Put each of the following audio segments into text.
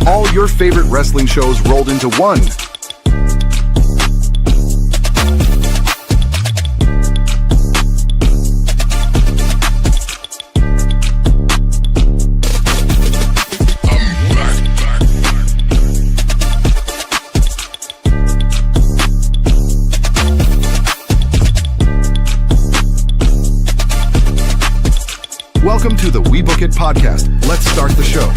All your favorite wrestling shows rolled into one. Welcome to the We Book It podcast. Let's start the show.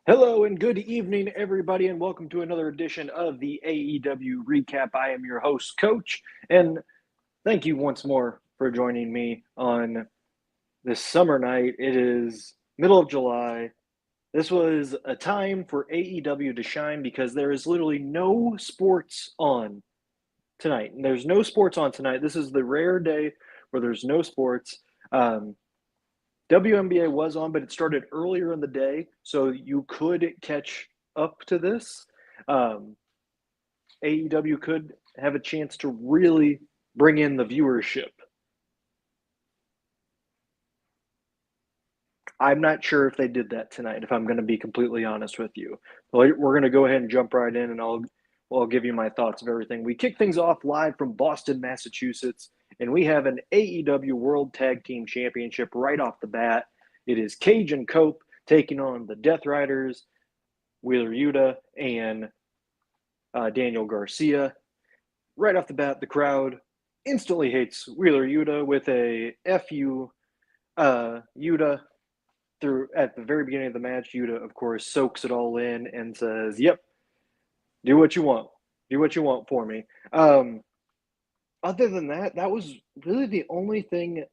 Hello and good evening, everybody, and welcome to another edition of the AEW Recap. I am your host, Coach, and thank you once more for joining me on this summer night. It is middle of July. This was a time for AEW to shine because there is literally no sports on tonight. There's no sports on tonight. This is the rare day where there's no sports. WNBA was on, but it started earlier in the day, so you could catch up to this. AEW could have a chance to really bring in the viewership. I'm not sure if they did that tonight, if I'm going to be completely honest with you. We're going to go ahead and jump right in, and I'll give you my thoughts of everything. We kick things off live from Boston, Massachusetts, and we have an AEW World Tag Team Championship right off the bat. It is Cage and Cope taking on the Death Riders, Wheeler Yuta, and Daniel Garcia. Right off the bat, the crowd instantly hates Wheeler Yuta with a F-U Yuta. At the very beginning of the match, Yuta, of course, soaks it all in and says, yep, do what you want. Do what you want for me. Other than that, that was really the only thing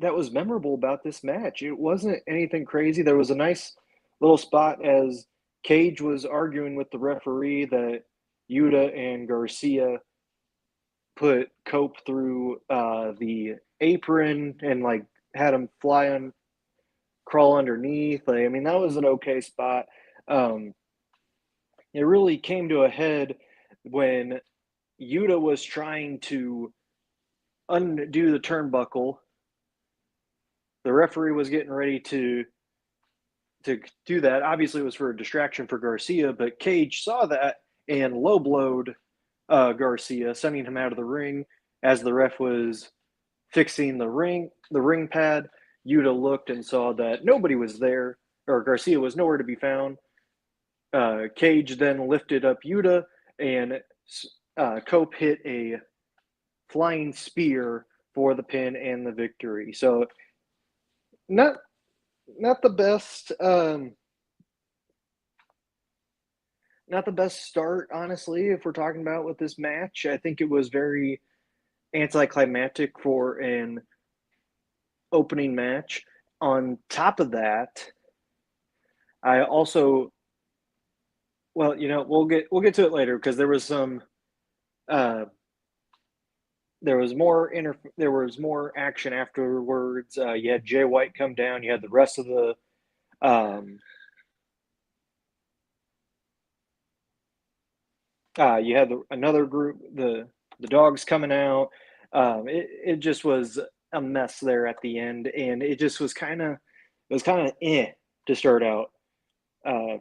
that was memorable about this match. It wasn't anything crazy. There was a nice little spot as Cage was arguing with the referee that Yuta and Garcia put Cope through the apron and had him crawl underneath. That was an okay spot. It really came to a head when Yuta was trying to undo the turnbuckle. The referee was getting ready to do that. Obviously, it was for a distraction for Garcia, but Cage saw that and low-blowed Garcia, sending him out of the ring. As the ref was fixing the ring pad, Yuta looked and saw that nobody was there, or Garcia was nowhere to be found. Cage then lifted up Yuta, and Cope hit a flying spear for the pin and the victory. So not the best not the best start, honestly, if we're talking about with this match. I think it was very anticlimactic for an opening match. On top of that, I also we'll get to it later because there was some there was more action afterwards. You had Jay White come down. You had the rest of the you had another group, the dogs coming out. It just was a mess there at the end, and it just was kind of to start out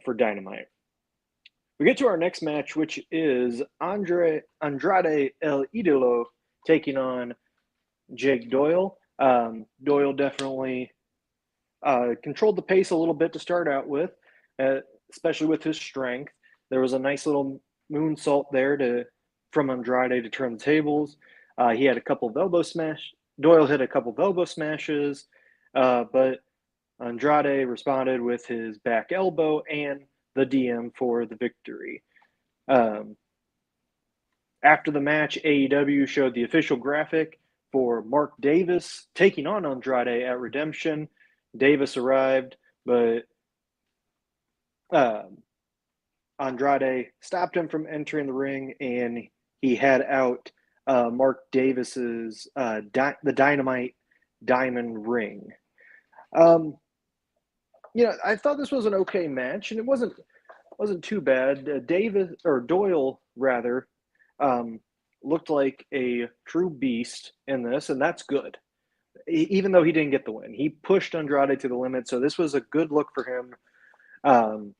for Dynamite. We get to our next match, which is Andrade El Idolo taking on Jake Doyle. Doyle definitely controlled the pace a little bit to start out with, especially with his strength. There was a nice little moonsault there from Andrade to turn the tables. He had a couple of elbow smash. Doyle hit a couple of elbow smashes, but Andrade responded with his back elbow and the DM for the victory. After the match, AEW showed the official graphic for Mark Davis taking on Andrade at Redemption. Davis arrived, but Andrade stopped him from entering the ring, and he had out Mark Davis's the Dynamite Diamond Ring. I thought this was an okay match, and it wasn't too bad. Doyle rather looked like a true beast in this, and that's good. even though he didn't get the win. He pushed Andrade to the limit, so this was a good look for him.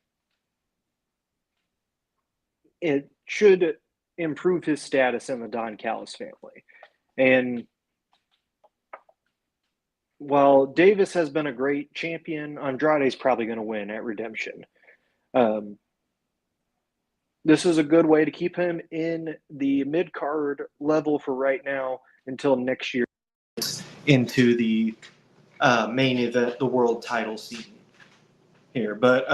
It should improve his status in the Don Callis family. And while Davis has been a great champion, Andrade's probably going to win at Redemption. This is a good way to keep him in the mid-card level for right now until next year. Into the main event, the world title scene here. But,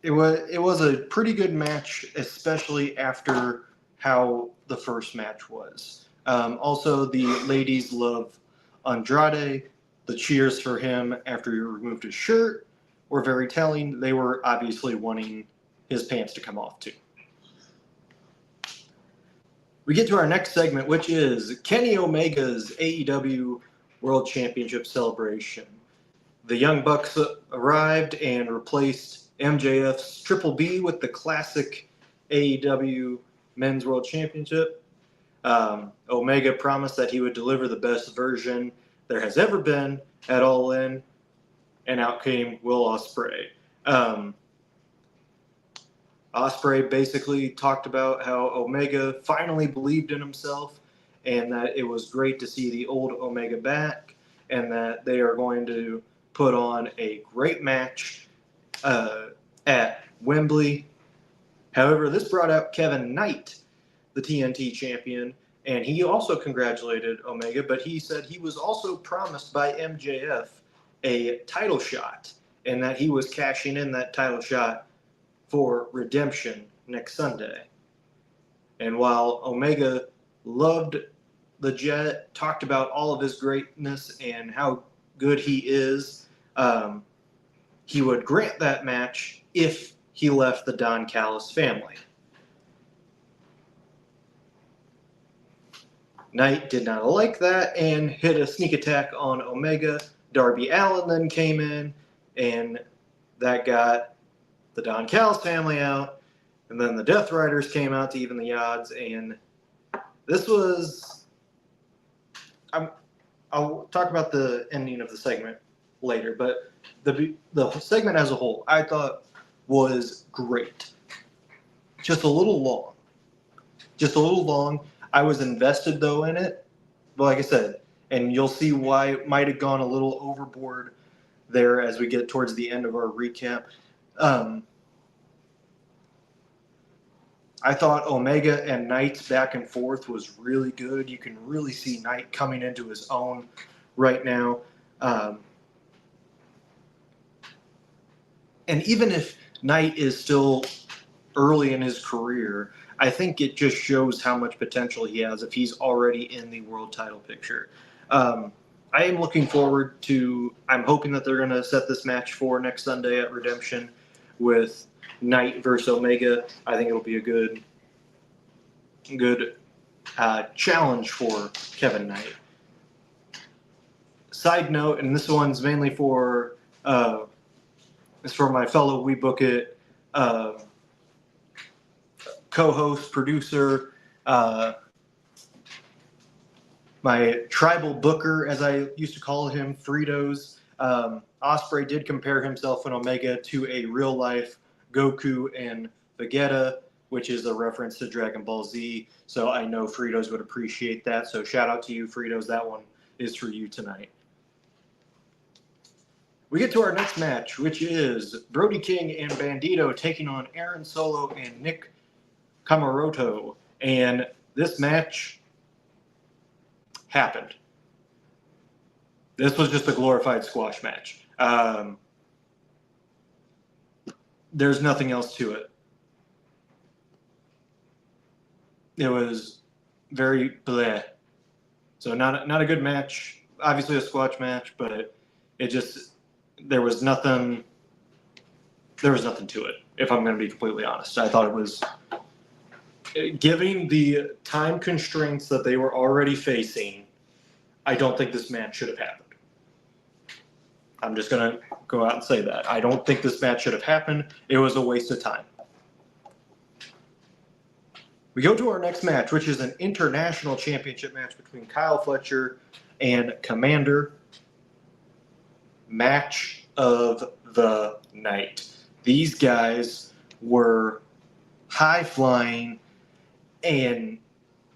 it was a pretty good match, especially after how the first match was. Also, the ladies love Andrade. The cheers for him after he removed his shirt were very telling. They were obviously wanting his pants to come off too. We get to our next segment, which is Kenny Omega's AEW World Championship celebration. The Young Bucks arrived and replaced MJF's Triple B with the classic AEW Men's World Championship. Omega promised that he would deliver the best version there has ever been at All In, and out came Will Ospreay. Ospreay basically talked about how Omega finally believed in himself and that it was great to see the old Omega back and that they are going to put on a great match at Wembley. However, this brought out Kevin Knight, the TNT champion, and he also congratulated Omega, but he said he was also promised by MJF a title shot and that he was cashing in that title shot for Redemption next Sunday. And while Omega loved the Jet, talked about all of his greatness and how good he is, he would grant that match if he left the Don Callis family. Knight did not like that and hit a sneak attack on Omega. Darby Allin then came in, and that got the Don Callis family out. And then the Death Riders came out to even the odds. And this was... I'll talk about the ending of the segment later, but the segment as a whole, I thought was great. Just a little long. I was invested, though, in it. But like I said, and you'll see why it might have gone a little overboard there as we get towards the end of our recap. I thought Omega and Knight's back and forth was really good. You can really see Knight coming into his own right now. And even if Knight is still early in his career, I think it just shows how much potential he has if he's already in the world title picture. I am looking forward to, I'm hoping that they're going to set this match for next Sunday at Redemption with Knight versus Omega. I think it'll be a good challenge for Kevin Knight. Side note, and this one's mainly for my fellow We Book It co-host, producer, my tribal booker, as I used to call him, Fritos. Ospreay did compare himself and Omega to a real-life Goku and Vegeta, which is a reference to Dragon Ball Z. So I know Fritos would appreciate that. So shout out to you, Fritos. That one is for you tonight. We get to our next match, which is Brody King and Bandito taking on Aaron Solo and Nick Kamaroto. And this match happened. This was just a glorified squash match. There's nothing else to it. It was very bleh. So not a good match. Obviously a squash match, but it just there was nothing to it, if I'm going to be completely honest. I thought it was, given the time constraints that they were already facing, I don't think this match should have happened. I'm just going to go out and say that. I don't think this match should have happened. It was a waste of time. We go to our next match, which is an international championship match between Kyle Fletcher and Commander. Match of the night. These guys were high-flying and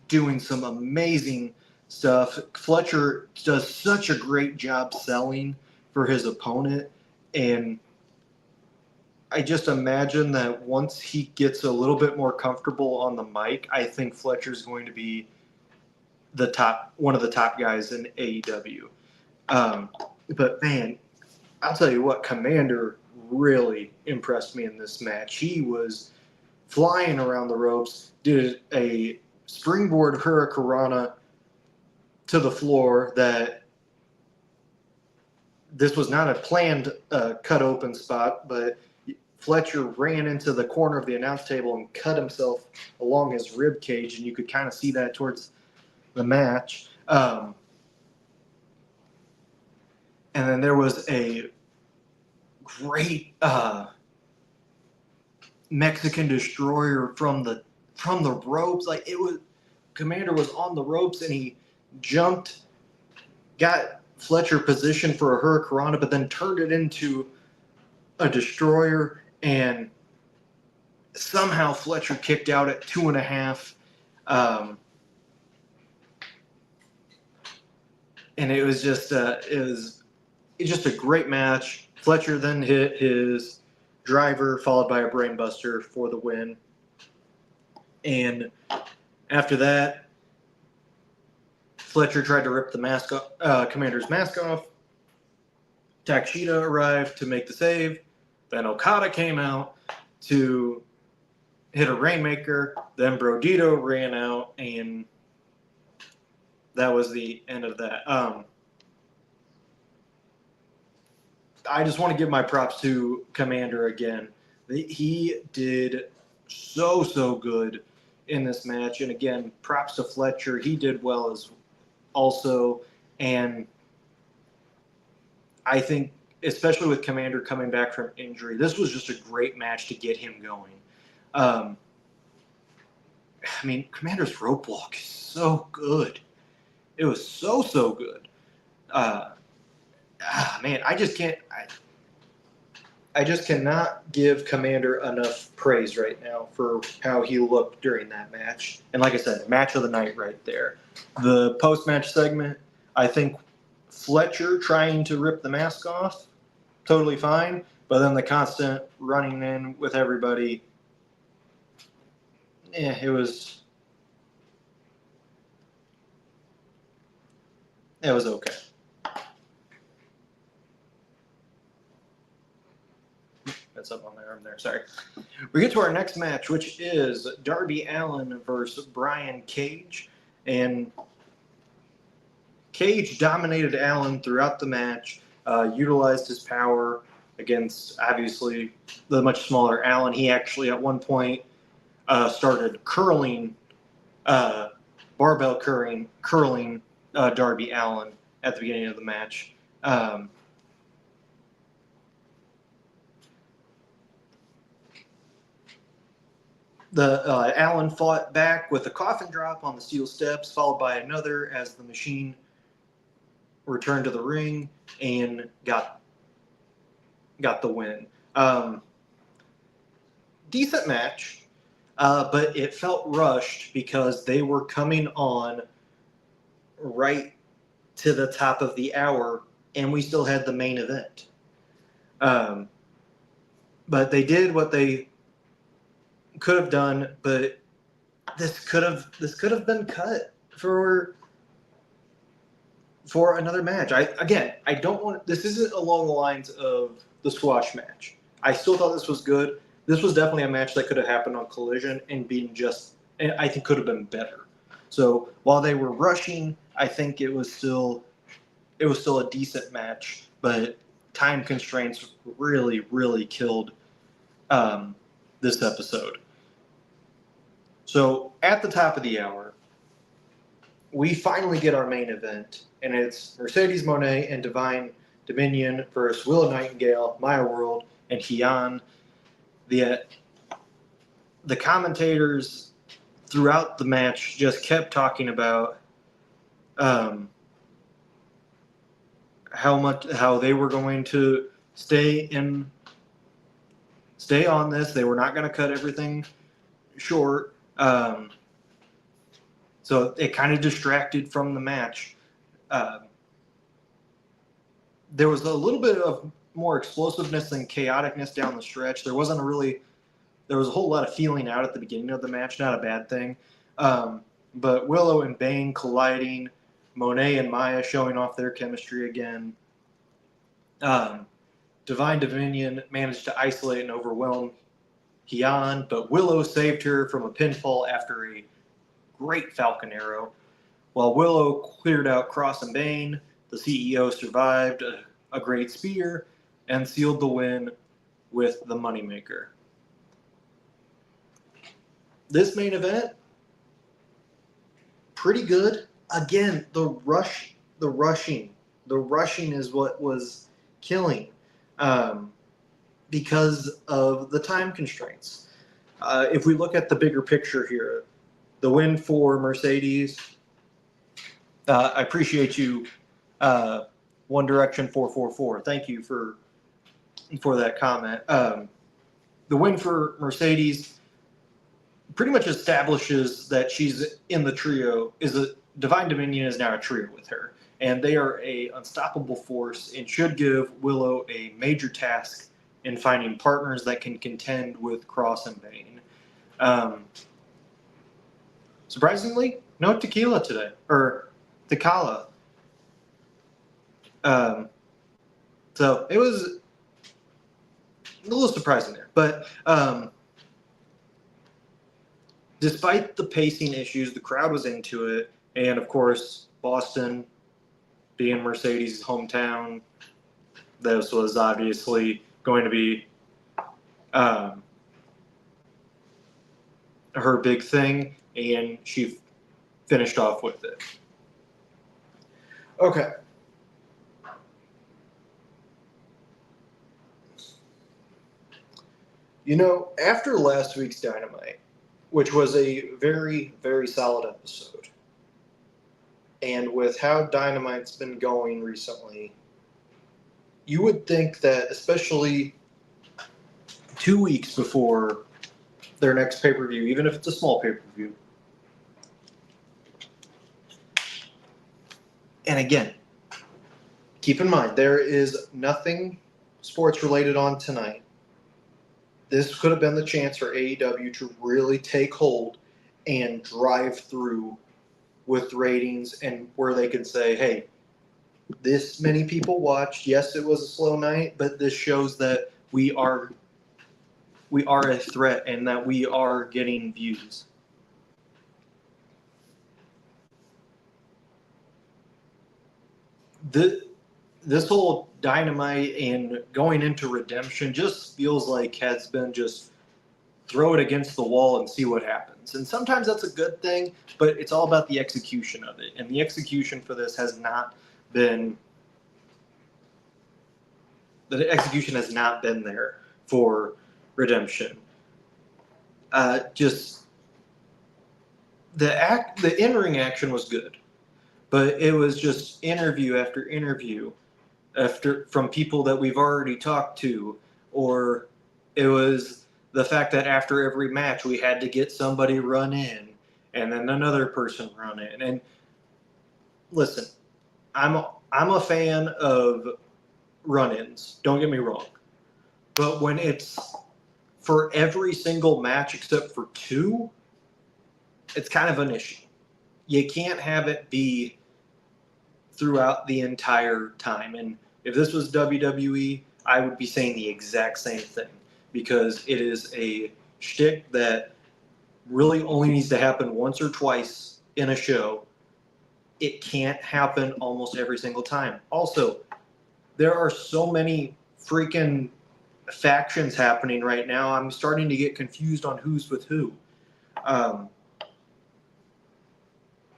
doing some amazing stuff. Fletcher does such a great job selling for his opponent, and I just imagine that once he gets a little bit more comfortable on the mic, I think Fletcher's going to be one of the top guys in AEW. But man, I'll tell you what, Commander really impressed me in this match. He was flying around the ropes, did a springboard hurricanrana to the floor that this was not a planned cut open spot, but Fletcher ran into the corner of the announce table and cut himself along his rib cage, and you could kind of see that towards the match. And then there was a great Mexican destroyer from the ropes. Like, it was, Commander was on the ropes and he jumped, got Fletcher positioned for a hurricanrana, but then turned it into a destroyer, and somehow Fletcher kicked out at 2.5. And it was just a great match. Fletcher then hit his driver, followed by a brainbuster for the win. And after that, Fletcher tried to rip the mask off, Commander's mask off. Takeshita arrived to make the save. Then Okada came out to hit a Rainmaker. Then Brodito ran out, and that was the end of that. I just want to give my props to Commander again. He did so good in this match. And again, props to Fletcher. He did well as also. And I think, especially with Commander coming back from injury, this was just a great match to get him going. I mean, Commander's rope walk is so good. It was so good. Man, I just cannot give Commander enough praise right now for how he looked during that match. And like I said, match of the night right there. The post-match segment, I think Fletcher trying to rip the mask off, totally fine. But then the constant running in with everybody, it was okay. That's up on my arm there. Sorry. We get to our next match, which is Darby Allin versus Brian Cage. And Cage dominated Allin throughout the match, utilized his power against, obviously, the much smaller Allin. He actually, at one point, started curling, barbell curling Darby Allin at the beginning of the match. Allin fought back with a coffin drop on the steel steps, followed by another as the Machine returned to the ring and got the win. Decent match, but it felt rushed because they were coming on right to the top of the hour, and we still had the main event. But they did what they could have done, but this could have been cut for another match. I don't want, this isn't along the lines of the squash match. I still thought this was good. This was definitely a match that could have happened on Collision and I think could have been better. So while they were rushing, I think it was still a decent match, but time constraints really killed this episode. So at the top of the hour, we finally get our main event, and it's Mercedes Moné and Divine Dominion versus Willow Nightingale, Maya World, and Heian. The commentators throughout the match just kept talking about how they were going to stay on this. They were not going to cut everything short. So it kind of distracted from the match. There was a little bit of more explosiveness and chaoticness down the stretch. There was a whole lot of feeling out at the beginning of the match, not a bad thing. But Willow and Bane colliding, Monet and Maya showing off their chemistry again. Divine Dominion managed to isolate and overwhelm Heian, but Willow saved her from a pinfall after a great Falcon Arrow. While Willow cleared out Cross and Bane, the CEO survived a great spear and sealed the win with the Moneymaker. This main event, pretty good. Again, the rushing is what was killing because of the time constraints. If we look at the bigger picture here, the win for Mercedes, I appreciate you, One Direction 444. Thank you for that comment. The win for Mercedes pretty much establishes that she's in the trio. Divine Dominion is now a trio with her, and they are a unstoppable force and should give Willow a major task in finding partners that can contend with Cross and Bane. Surprisingly, no tequila today, or Tequila. So it was a little surprising there. But despite the pacing issues, the crowd was into it. And, of course, Boston, being Mercedes' hometown, this was obviously going to be her big thing. And she finished off with it. Okay. You know, after last week's Dynamite, which was a very, very solid episode, and with how Dynamite's been going recently, you would think that, especially 2 weeks before their next pay-per-view, even if it's a small pay-per-view, and again, keep in mind, there is nothing sports-related on tonight. This could have been the chance for AEW to really take hold and drive through with ratings, and where they can say, hey, this many people watched. Yes, it was a slow night, but this shows that we are a threat and that we are getting views. This whole Dynamite and going into Redemption just feels like has been just throw it against the wall and see what happens. And sometimes that's a good thing, but it's all about the execution of it. And the execution for this has not been there for Redemption. Just the in-ring action was good, but it was just interview after interview from people that we've already talked to, or it was the fact that after every match we had to get somebody run in and then another person run in. And listen, I'm a fan of run-ins, don't get me wrong, but when it's for every single match except for two, it's kind of an issue. You can't have it be throughout the entire time. And if this was WWE, I would be saying the exact same thing, because it is a shtick that really only needs to happen once or twice in a show. It can't happen almost every single time. Also, there are so many freaking factions happening right now. I'm starting to get confused on who's with who.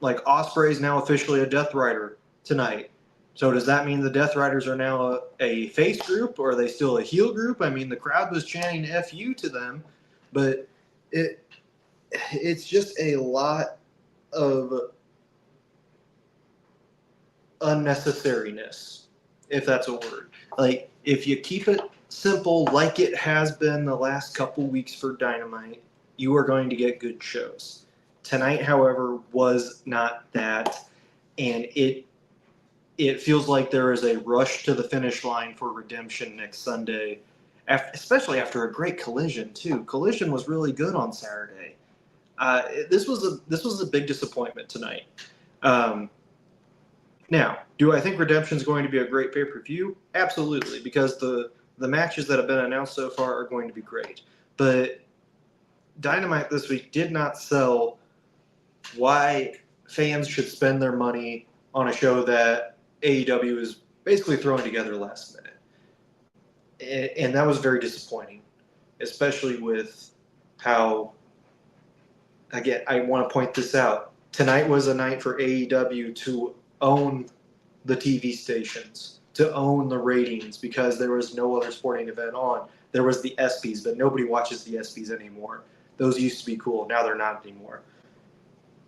Like Ospreay is now officially a Death Rider tonight. So does that mean the Death Riders are now a face group, or are they still a heel group? I mean, the crowd was chanting "F you" to them, but it's just a lot of unnecessariness, if that's a word. Like, if you keep it simple like it has been the last couple weeks for Dynamite, you are going to get good shows. Tonight, however, was not that, and it feels like there is a rush to the finish line for Redemption next Sunday, especially after a great Collision too. Collision was really good on Saturday. This was a big disappointment tonight. Now, do I think Redemption is going to be a great pay-per-view? Absolutely, because the matches that have been announced so far are going to be great. But Dynamite this week did not sell why fans should spend their money on a show that AEW is basically throwing together last minute. And that was very disappointing, especially with how, again, I want to point this out. Tonight was a night for AEW to own the TV stations, to own the ratings, because there was no other sporting event on. There was the ESPYs, but nobody watches the ESPYs anymore. Those used to be cool. Now they're not anymore.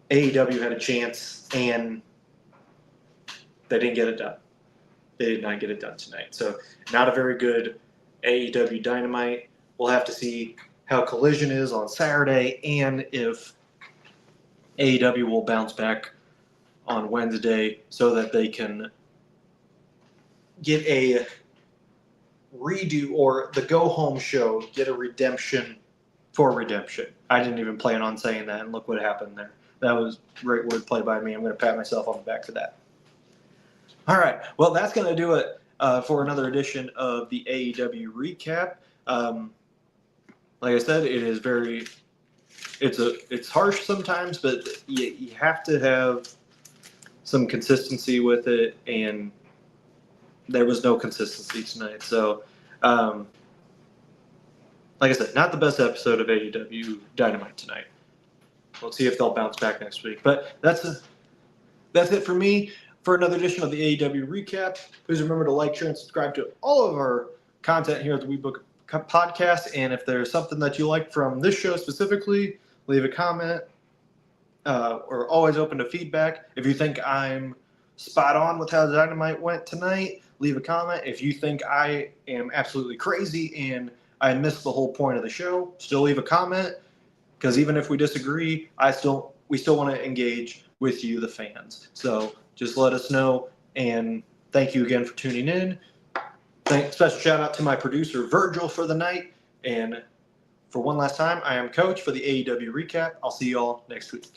AEW had a chance, and they didn't get it done. They did not get it done tonight. So not a very good AEW Dynamite. We'll have to see how Collision is on Saturday, and if AEW will bounce back on Wednesday so that they can get a redo, or the go-home show, get a redemption for Redemption. I didn't even plan on saying that, and look what happened there. That was great wordplay by me. I'm going to pat myself on the back for that. All right. Well, that's going to do it for another edition of the AEW Recap. Like I said, it is very it's harsh sometimes, but you have to have some consistency with it, and there was no consistency tonight. So, like I said, not the best episode of AEW Dynamite tonight. We'll see if they'll bounce back next week. But that's it for me for another edition of the AEW Recap. Please remember to like, share, and subscribe to all of our content here at the WeBook Podcast. And if there's something that you like from this show specifically, leave a comment. We're always open to feedback. If you think I'm spot on with how Dynamite went tonight, leave a comment. If you think I am absolutely crazy and I missed the whole point of the show, still leave a comment. Because even if we disagree, we still want to engage with you, the fans. So just let us know. And thank you again for tuning in. Special shout out to my producer, Virgil, for the night. And for one last time, I am Coach for the AEW Recap. I'll see you all next week.